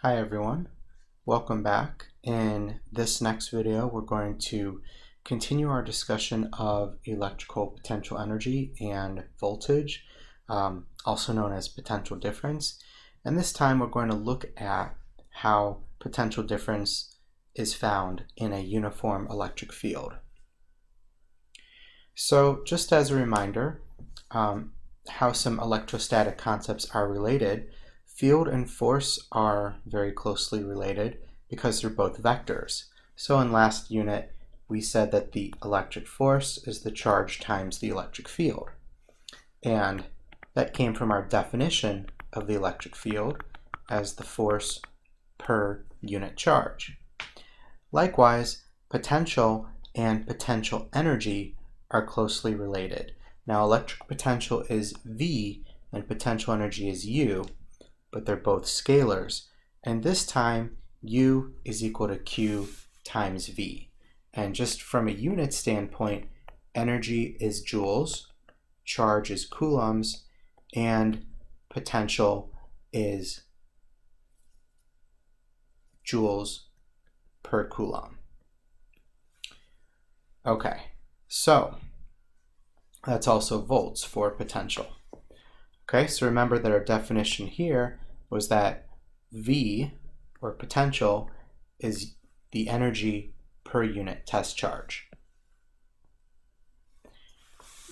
Hi everyone, welcome back. In this next video we're going to continue our discussion of electrical potential energy and voltage, also known as potential difference. And this time we're going to look at how potential difference is found in a uniform electric field. So just as a reminder, how some electrostatic concepts are related, field and force are very closely related because they're both vectors. So in last unit, we said that the electric force is the charge times the electric field. And that came from our definition of the electric field as the force per unit charge. Likewise, potential and potential energy are closely related. Now, electric potential is V and potential energy is U, but they're both scalars. And this time, U is equal to Q times V. And just from a unit standpoint, energy is joules, charge is coulombs, and potential is joules per coulomb. Okay, so that's also volts for potential. Okay, so remember that our definition here was that V, or potential, is the energy per unit test charge.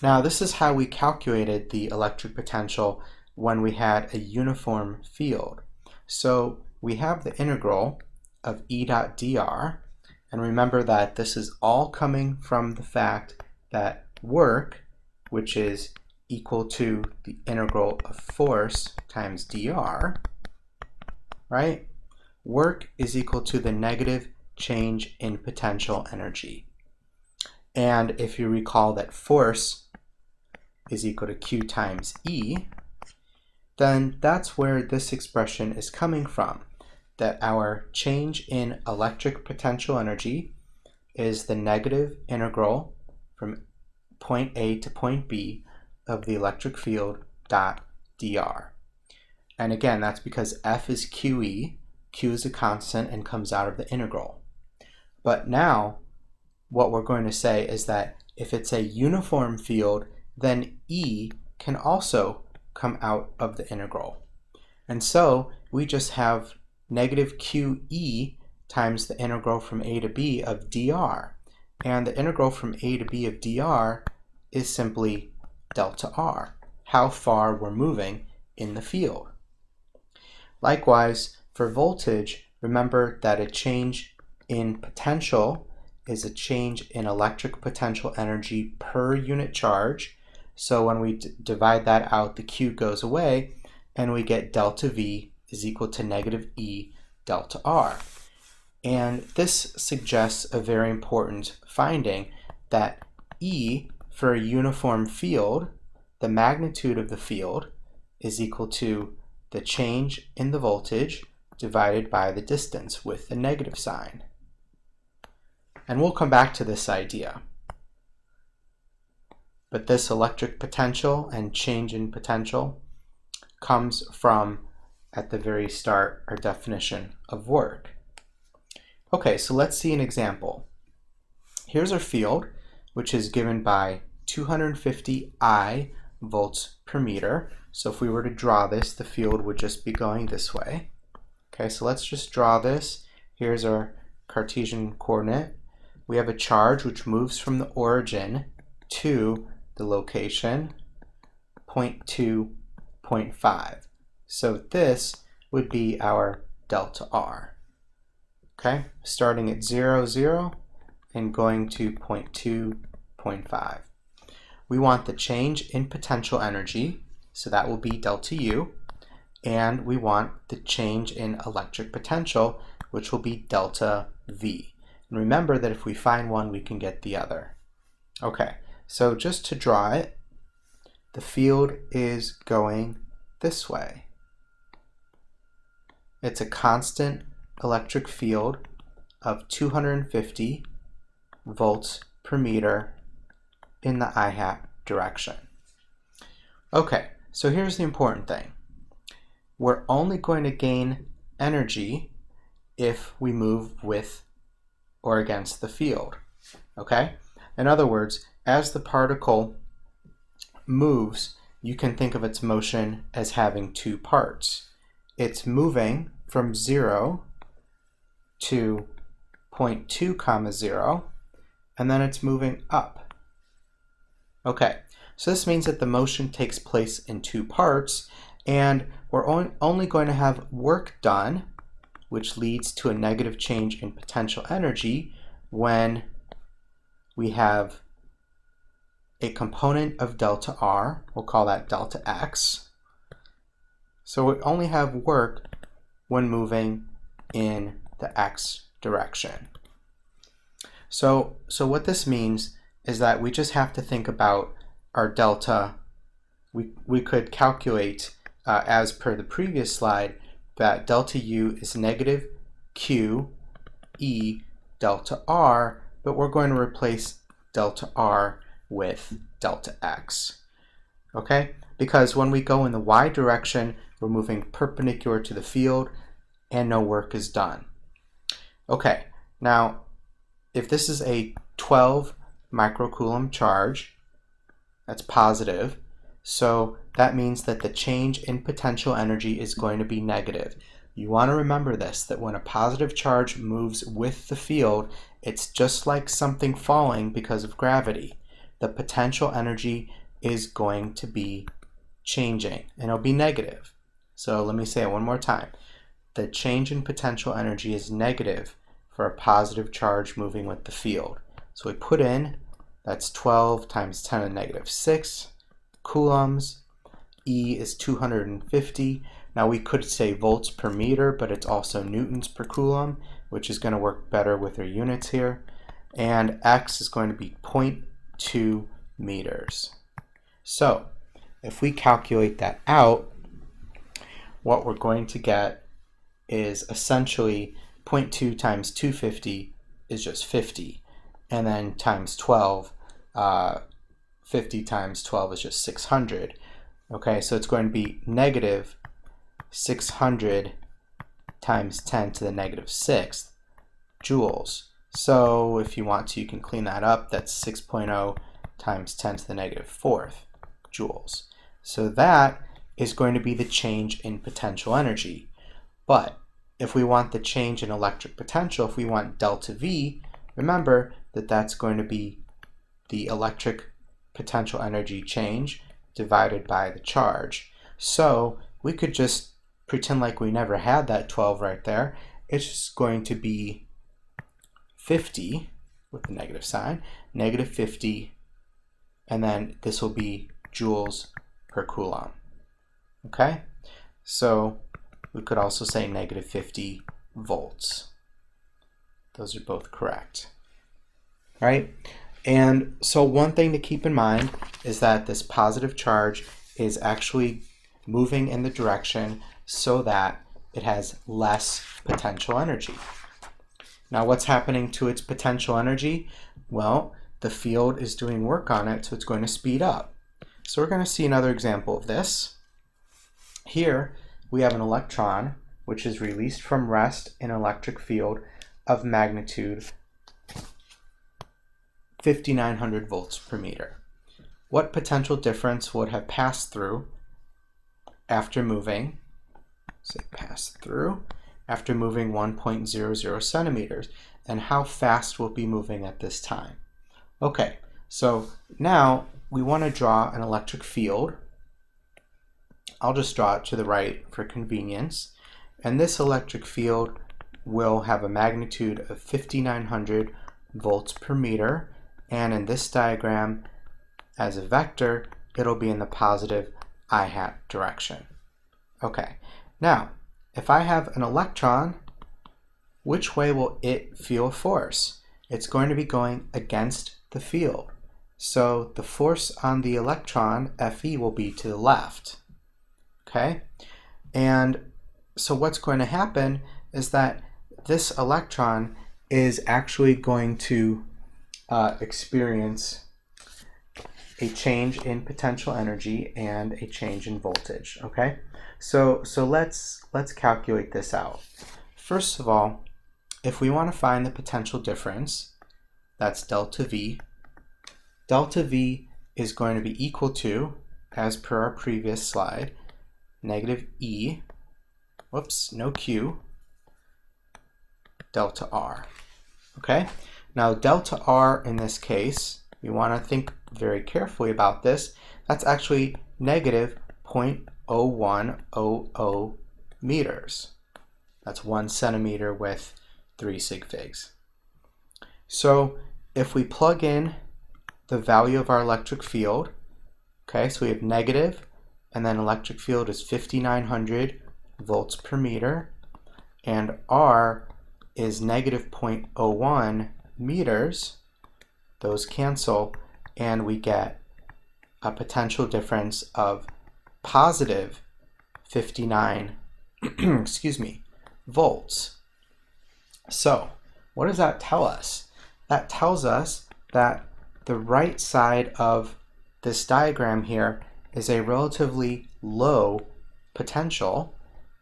Now, this is how we calculated the electric potential when we had a uniform field. So we have the integral of E dot dr, and remember that this is all coming from the fact that work, which is equal to the integral of force times dr, right? Work is equal to the negative change in potential energy. And if you recall that force is equal to Q times E, then that's where this expression is coming from, that our change in electric potential energy is the negative integral from point A to point B of the electric field dot dr. And again, that's because F is QE, Q is a constant and comes out of the integral. But now, what we're going to say is that if it's a uniform field, then E can also come out of the integral. And so we just have negative QE times the integral from A to B of dr. And the integral from A to B of dr is simply delta R, how far we're moving in the field. Likewise, for voltage, remember that a change in potential is a change in electric potential energy per unit charge. So when we divide that out, the Q goes away, and we get delta V is equal to negative E delta R. And this suggests a very important finding, that E, for a uniform field, the magnitude of the field is equal to the change in the voltage divided by the distance with the negative sign. And we'll come back to this idea. But this electric potential and change in potential comes from, at the very start, our definition of work. Okay, so let's see an example. Here's our field, which is given by 250 I volts per meter. So if we were to draw this, the field would just be going this way. Okay, so let's just draw this. Here's our Cartesian coordinate. We have a charge which moves from the origin to the location, 0.2, 0.5. So this would be our delta R. Okay, starting at 0, 0, and going to 0.2, 0.5. We want the change in potential energy, so that will be delta U, and we want the change in electric potential, which will be delta V. And remember that if we find one, we can get the other. Okay, so just to draw it, the field is going this way. It's a constant electric field of 250 volts per meter in the I hat direction. Okay, so here's the important thing. We're only going to gain energy if we move with or against the field, okay? In other words, as the particle moves, you can think of its motion as having two parts. It's moving from 0 to 0.2, 0, and then it's moving up. Okay, so this means that the motion takes place in two parts, and we're only going to have work done, which leads to a negative change in potential energy when we have a component of delta R, we'll call that delta X. So we only have work when moving in the X direction. So what this means is that we just have to think about our delta. We could calculate, as per the previous slide, that delta U is negative Q E delta R, but we're going to replace delta R with delta X, okay? Because when we go in the Y direction, we're moving perpendicular to the field and no work is done. Okay, now if this is a 12 microcoulomb charge, that's positive, so that means that the change in potential energy is going to be negative. You want to remember this, that when a positive charge moves with the field, it's just like something falling because of gravity. The potential energy is going to be changing, and it'll be negative. So let me say it one more time. The change in potential energy is negative for a positive charge moving with the field. So we put in, that's 12 times 10 to the negative 6 coulombs. E is 250. Now we could say volts per meter, but it's also newtons per coulomb, which is going to work better with our units here. And X is going to be 0.2 meters. So if we calculate that out, what we're going to get is essentially 0.2 times 250 is just 50, and then times 12, 50 times 12 is just 600. Okay, so it's going to be negative 600 times 10 to the negative 6 joules. So if you want to, you can clean that up. That's 6.0 times 10 to the negative 4th joules. So that is going to be the change in potential energy. But if we want the change in electric potential, if we want delta V, remember that that's going to be the electric potential energy change divided by the charge. So we could just pretend like we never had that 12 right there. It's just going to be 50 with the negative sign, negative 50, and then this will be joules per coulomb. Okay? So we could also say negative 50 volts. Those are both correct. All right? And so one thing to keep in mind is that this positive charge is actually moving in the direction so that it has less potential energy. Now what's happening to its potential energy? Well, the field is doing work on it, so it's going to speed up. So we're going to see another example of this. Here we have an electron which is released from rest in an electric field of magnitude 5,900 volts per meter. What potential difference would have passed through after moving, say pass through, after moving 1.00 centimeters, and how fast will it be moving at this time? Okay, so now we want to draw an electric field. I'll just draw it to the right for convenience, and this electric field will have a magnitude of 5,900 volts per meter, and in this diagram as a vector it'll be in the positive I hat direction. Okay, now if I have an electron, which way will it feel a force? It's going to be going against the field. So the force on the electron, Fe, will be to the left. Okay, and so what's going to happen is that this electron is actually going to experience a change in potential energy and a change in voltage. Okay, So let's calculate this out. First of all, if we want to find the potential difference, that's delta V. Delta V is going to be equal to, as per our previous slide, negative E, whoops, no Q, delta R. Okay? Now delta R in this case, we want to think very carefully about this. That's actually negative 0.0100 meters. That's 1 centimeter with 3 sig figs. So if we plug in the value of our electric field, okay, so we have negative, and then electric field is 5,900 volts per meter, and R is negative 0.01 meters, those cancel, and we get a potential difference of positive 59 excuse me, volts. So what does that tell us? That tells us that the right side of this diagram here is a relatively low potential,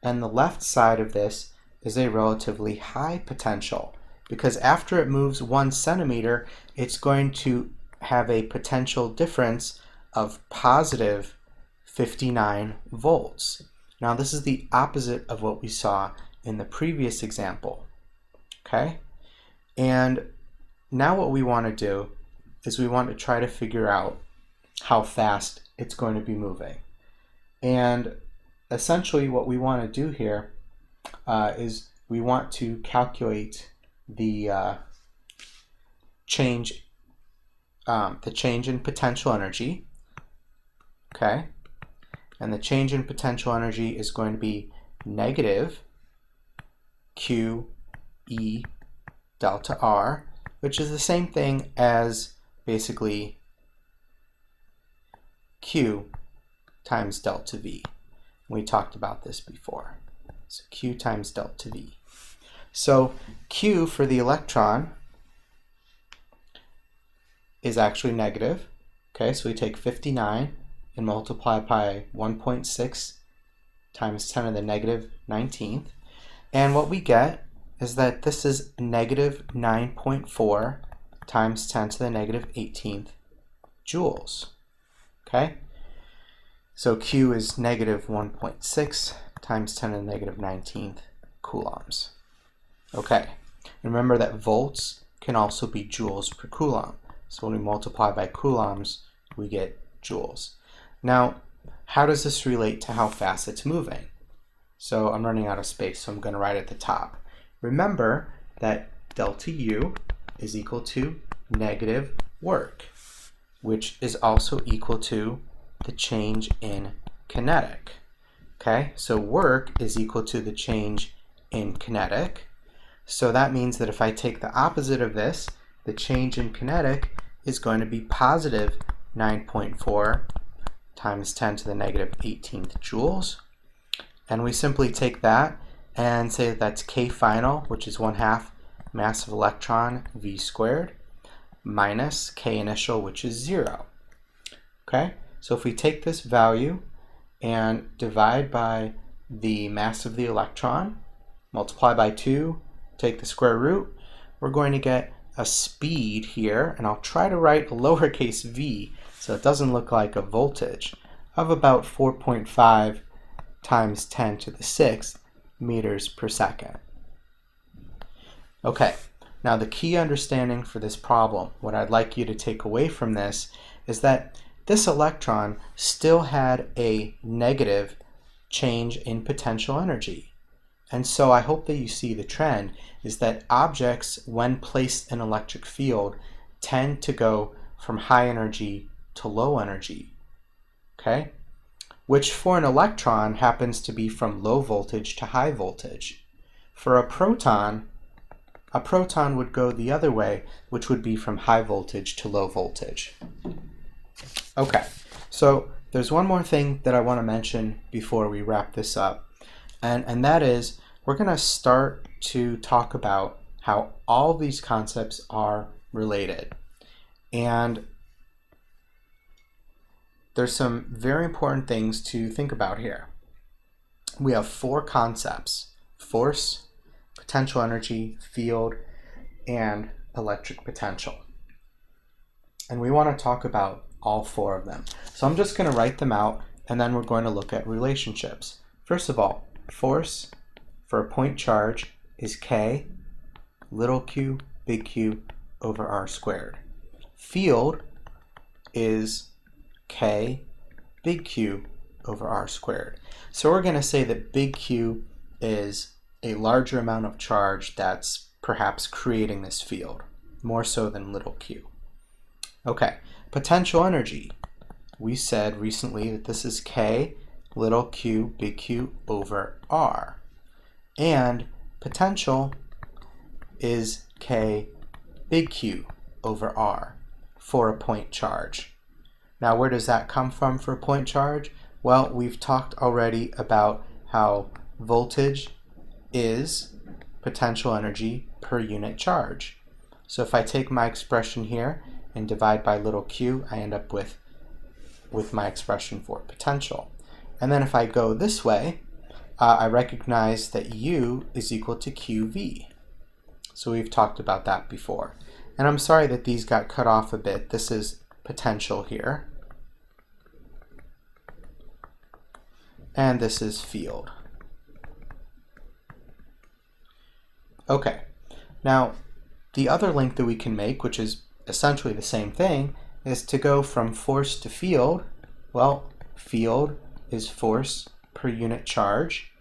and the left side of this is a relatively high potential, because after it moves 1 centimeter, it's going to have a potential difference of positive 59 volts. Now this is the opposite of what we saw in the previous example. Okay? And now what we want to do is we want to try to figure out how fast it's going to be moving. And essentially what we want to do here is we want to calculate the change in potential energy. Okay? And the change in potential energy is going to be negative Q E delta R, which is the same thing as basically Q times delta V. We talked about this before. So Q times delta V. So Q for the electron is actually negative. Okay, so we take 59 and multiply by 1.6 times 10 to the negative 19th. And what we get is that this is negative 9.4 times 10 to the negative 18th joules. Okay? So Q is negative 1.6 times 10 to the negative 19th coulombs. Okay. And remember that volts can also be joules per coulomb. So when we multiply by coulombs, we get joules. Now, how does this relate to how fast it's moving? So I'm running out of space, so I'm going to write at the top. Remember that delta U is equal to negative work, which is also equal to the change in kinetic. Okay, so work is equal to the change in kinetic. So that means that if I take the opposite of this, the change in kinetic is going to be positive 9.4 times 10 to the negative 18th joules. And we simply take that and say that that's K final, which is 1/2 mass of electron V squared, minus K initial, which is 0. Okay, so if we take this value and divide by the mass of the electron, multiply by 2, take the square root, we're going to get a speed here, and I'll try to write a lowercase v so it doesn't look like a voltage, of about 4.5 times 10 to the 6th meters per second. Okay, now the key understanding for this problem, what I'd like you to take away from this, is that this electron still had a negative change in potential energy. And so I hope that you see the trend is that objects, when placed in electric field, tend to go from high energy to low energy. Okay? Which for an electron happens to be from low voltage to high voltage. For a proton would go the other way, which would be from high voltage to low voltage. Okay, so there's one more thing that I want to mention before we wrap this up, and that is we're going to start to talk about how all these concepts are related. And there's some very important things to think about here. we have four concepts: force, potential energy, field, and electric potential. And we want to talk about all four of them. So I'm just going to write them out, and then we're going to look at relationships. First of all, force for a point charge is K, little q, big Q, over r squared. Field is K, big Q, over r squared. So we're going to say that big Q is a larger amount of charge that's perhaps creating this field, more so than little q. Okay, potential energy. We said recently that this is K, little q, big Q, over r. And potential is K, big Q, over r for a point charge. Now, where does that come from for a point charge? Well, we've talked already about how voltage is potential energy per unit charge. So if I take my expression here and divide by little q, I end up with my expression for potential. And then if I go this way, I recognize that U is equal to QV. So we've talked about that before. And I'm sorry that these got cut off a bit. This is potential here. And this is field. Okay, now the other link that we can make, which is essentially the same thing, is to go from force to field. Well, field is force per unit charge,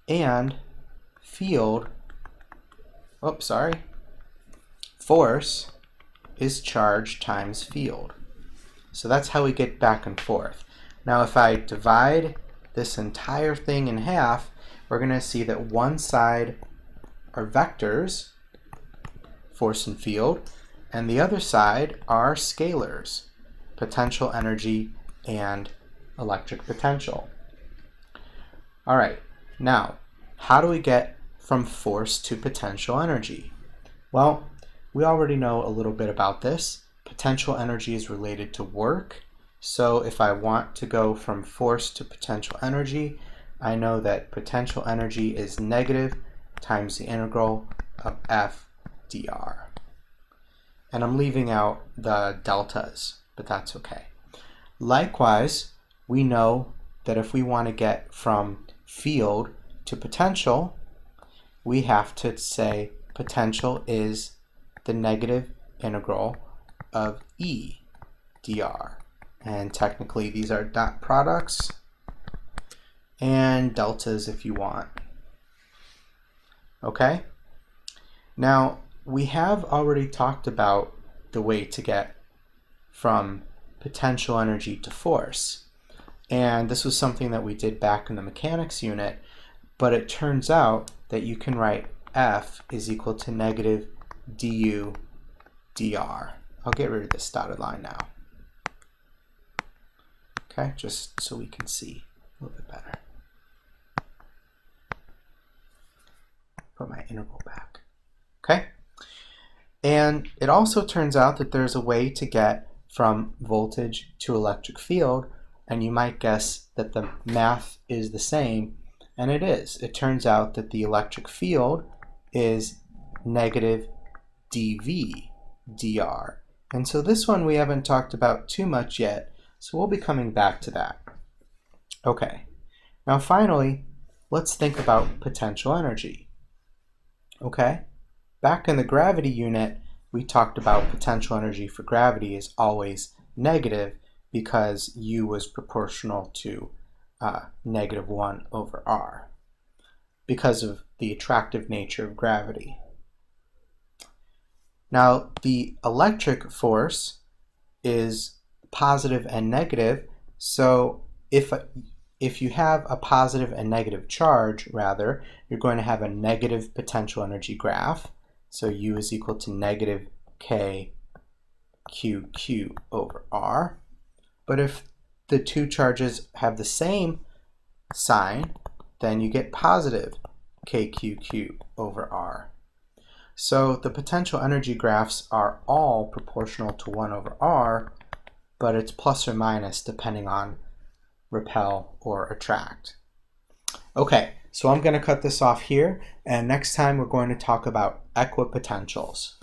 and force is charge times field. So that's how we get back and forth. Now if I divide this entire thing in half, we're going to see that one side are vectors, force and field, and the other side are scalars, potential energy and electric potential. All right, now how do we get from force to potential energy? Well, we already know a little bit about this. Potential energy is related to work. So if I want to go from force to potential energy, I know that potential energy is negative times the integral of F dr. And I'm leaving out the deltas, but that's okay. Likewise, we know that if we want to get from field to potential, we have to say potential is the negative integral of E dr. And technically these are dot products and deltas if you want. Okay? Now, we have already talked about the way to get from potential energy to force. And this was something that we did back in the mechanics unit, but it turns out that you can write F is equal to negative du dr. I'll get rid of this dotted line now. Okay, just so we can see a little bit better. Put my integral back. Okay? And it also turns out that there's a way to get from voltage to electric field, and you might guess that the math is the same, and it is. It turns out that the electric field is negative dV dr. And so this one we haven't talked about too much yet, so we'll be coming back to that. Okay, now finally, let's think about potential energy. Okay, back in the gravity unit, we talked about potential energy for gravity is always negative because U was proportional to negative 1 over r because of the attractive nature of gravity. Now, the electric force is positive and negative, so if you have a positive and negative charge, rather, you're going to have a negative potential energy graph. So U is equal to negative K QQ over R. But if the two charges have the same sign, then you get positive KQQ over R. So the potential energy graphs are all proportional to 1 over R, but it's plus or minus depending on repel or attract. Okay, so I'm going to cut this off here, and next time we're going to talk about equipotentials.